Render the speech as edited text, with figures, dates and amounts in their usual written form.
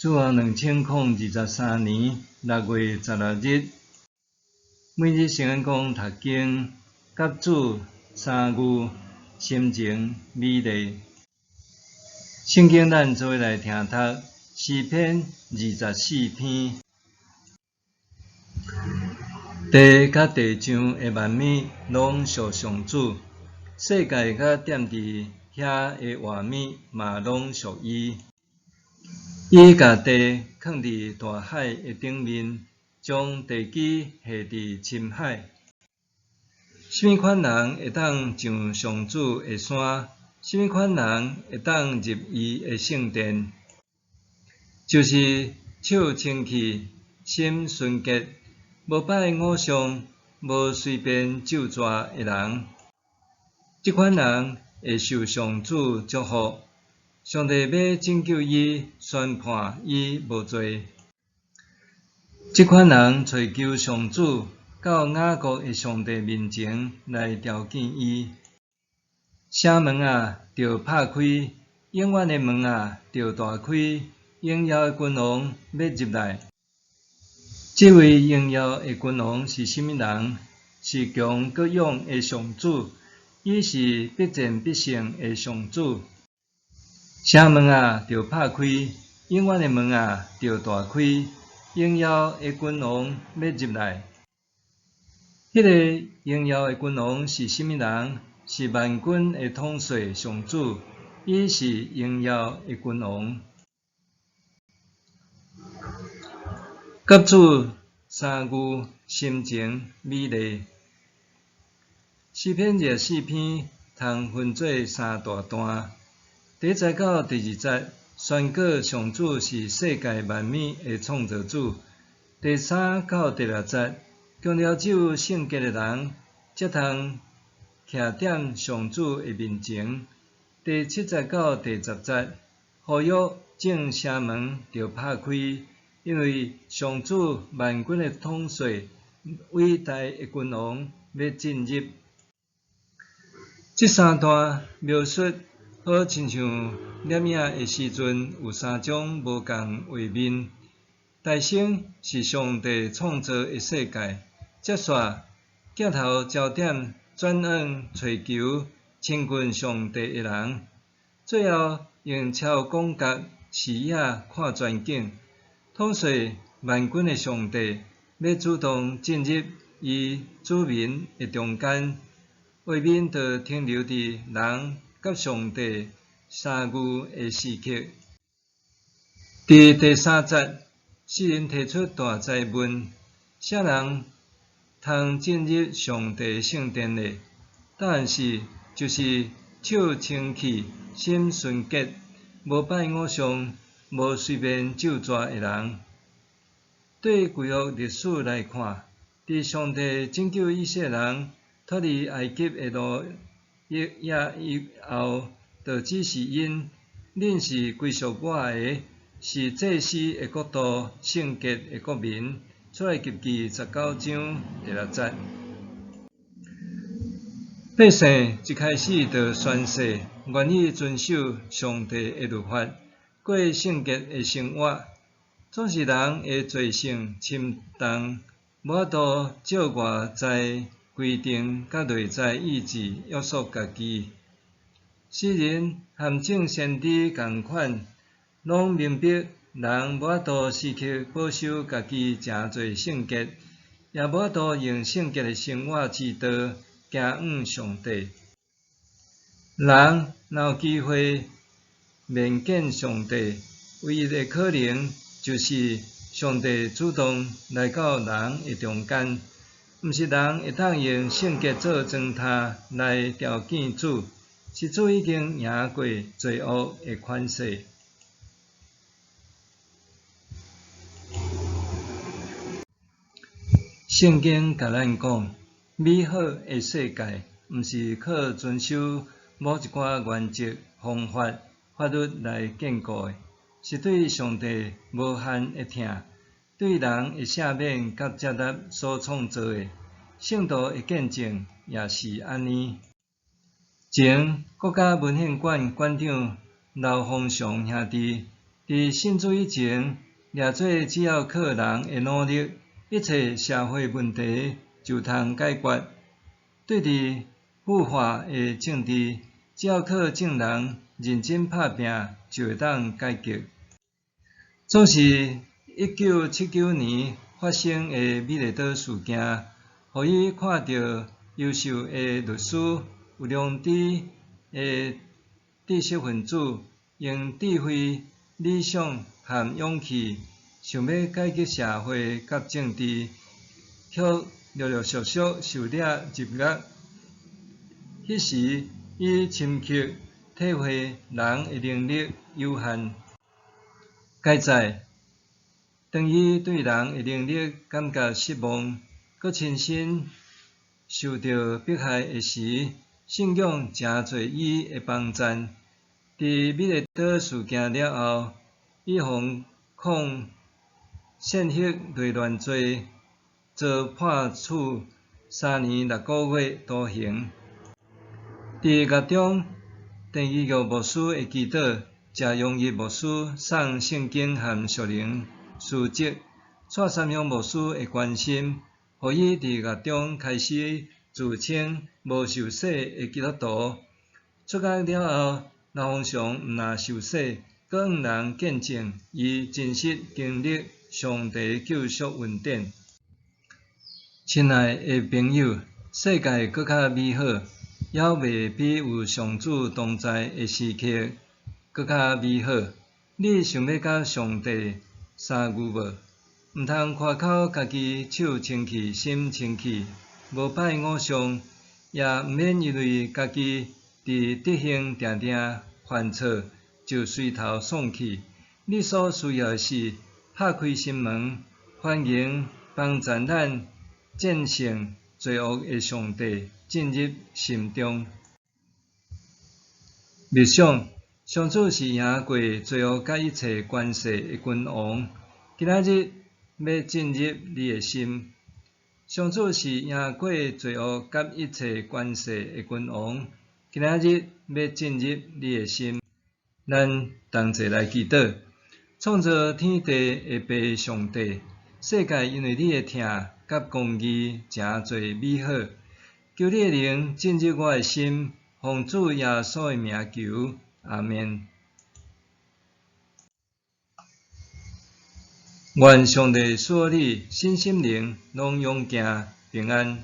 主后2023年6月16日，每日圣恩公读经，甲主三句，心情美丽。圣经咱做来听读诗篇24篇，地甲地上的万物拢属上主，世界甲踮伫遐的活物嘛拢属伊。伊甲地放伫大海的顶面，将地基下伫深海。什么款人会当上上主的山？什么款人会当入伊的圣殿？就是手清气、心纯洁、无拜偶像、无随便咒抓的人。这款人会受上主祝福。上帝要拯救伊，宣判伊无罪。这款人找求上主到雅各的上帝面前来朝见伊。城门啊，着拍开；永远的门啊，着大开。荣耀的君王要入来。这位荣耀的君王是甚么人？是强各勇的上主，伊是必战必胜的上主。城门啊，着拍开；永远的门啊，着大开。荣耀的君王要入来。迄个荣耀的君王是甚么人？是万军的统帅上主，伊是荣耀的君王。甲主三句，心情美丽。诗篇24篇，通分做3大段。第1节到第2节，宣告上主是世界万物的创造主。第3到第6节，强调只有圣洁的人才通徛踮上主的面前。第7节到第10节，呼吁正城门着拍开，因为上主万军的统帅、伟大的君王要进入。这3段描述好亲像摄影的时阵有3种无同画面。大先是上帝创造的世界，接续镜头焦点转往找求亲近上帝的人，最后用超广角视野看全景。统帅万军的上帝要主动进入伊子民的中间，画面就停留伫人甲上帝三句的时刻。伫第3节，诗人提出大哉问：啥人通进入上帝圣殿呢？答案是，就是手清气、心纯洁、无拜偶像、无随便咒抓的人。对旧约历史来看，伫上帝拯救以色列人脱离埃及的奴役以后，就指示因：恁是归属我的，是祭司的国度，圣洁的国民。出埃及记19章第6节。百姓一开始就宣誓，愿意遵守上帝的律法，过圣洁的生活。总是人的罪性深重，无法度照外在规定甲内在意志约束家己。诗人和正先知同款，拢明白人无法度时刻保守家己诚侪圣洁，也无法度用圣洁的生活之道行往上帝。人若有机会面见上帝，唯一的可能就是上帝主动来到人的中间，毋是人会当用圣洁做砖头来条件主，是主已经赢过罪恶的权势。圣经甲咱讲，美好的世界毋是靠遵守某一寡原则、方法、法律来建构的，是对上帝无限的疼，对人的赦免甲接纳所创造的。圣徒的见证也是安尼。前国家文献馆馆长刘洪祥兄弟伫信主以前，掠做只要靠人的努力，一切社会问题就通解决。对伫腐化的政治，只要靠正人认真拍拼，就会当解决。总是1979年发生的美丽岛事件，互伊看到优秀的律师、有良知的知识分子，用智慧、理想和勇气，想要改革社会甲政治，却陆陆续续受掠入狱。迄时，伊深刻体会人的能力有限。解在，当伊对人的能力感觉失望，佮亲身受到迫害的时，信仰真侪伊的帮赞。伫美丽岛事件了后，伊互抗涉黑内乱罪，遭判处3年6个月徒刑。伫狱中，郑义玉牧师的祈祷，谢永义牧师送圣经和属灵书籍，蔡三雄牧师的关心，互伊伫狱中开始自称无受洗的基督徒。出狱了后，老方常毋但受洗，阁向人见证伊真实经历上帝救赎恩典。亲爱的朋友，世界搁较美好，还未比有上主同在的时刻搁较美好。你想要甲上帝相遇无？毋通夸口家己手清气、心清气，无拜偶像，也毋免因为家己伫德行定定犯错，就随头丧气。你所需要的是拍开心门，欢迎帮助咱战胜罪恶的上帝进入心中。默想，上主是赢过罪恶甲一切关系的君王，今仔日要进入你的心。上主是赢过罪恶甲一切关系的君王，今仔日要进入你的心。咱同齐来祈祷，创造天地的爸上帝，世界因为你的疼甲公义诚侪美好，求你的灵进入我的心，奉主耶稣的名求，阿们。愿上帝赐你身心灵拢勇健平安。